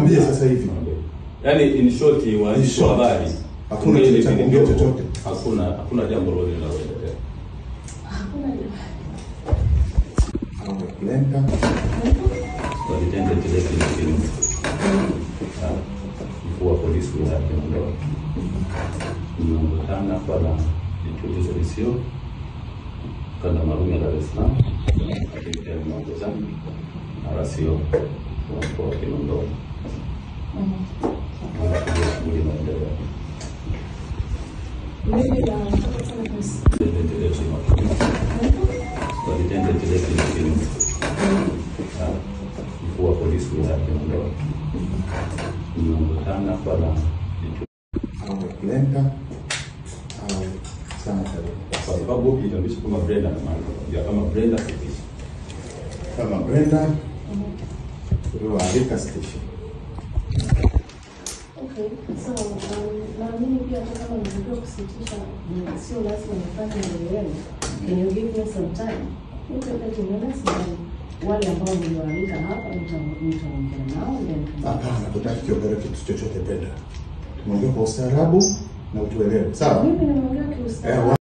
Mwambie sasa hivi. Yaani in short waandishi wa habari hakuna chochote. Hakuna jambo lolote linaloendelea. Hakuna lenta. Walitenda kile mkuu wa polisi wa Kinondoni. Mnakutana kwa kituo cha polisi kanda maalum ya Dar es Salaam, lakini pia mnaongozana na rasio wa Kinondoni. Mkuu wa polisi wa Kinondoni. Mnakutana kwa lenta sana kwa sababu inaonyesha kama Brenda na kama Brenda station. Kama Brenda ndio alika station. Okay, so naamini pia kama unataka kusitisha sio lazima nifanye ndio. Can you give me some time? Nitapata nafasi wale ambao niliwaalika hapa nitaongea nao then. Hapana, tutaki kiongea kitu chochote Brenda. Tunaongea kwa ustaarabu na utuelewe. Sawa? Mimi naongea kwa ustaarabu.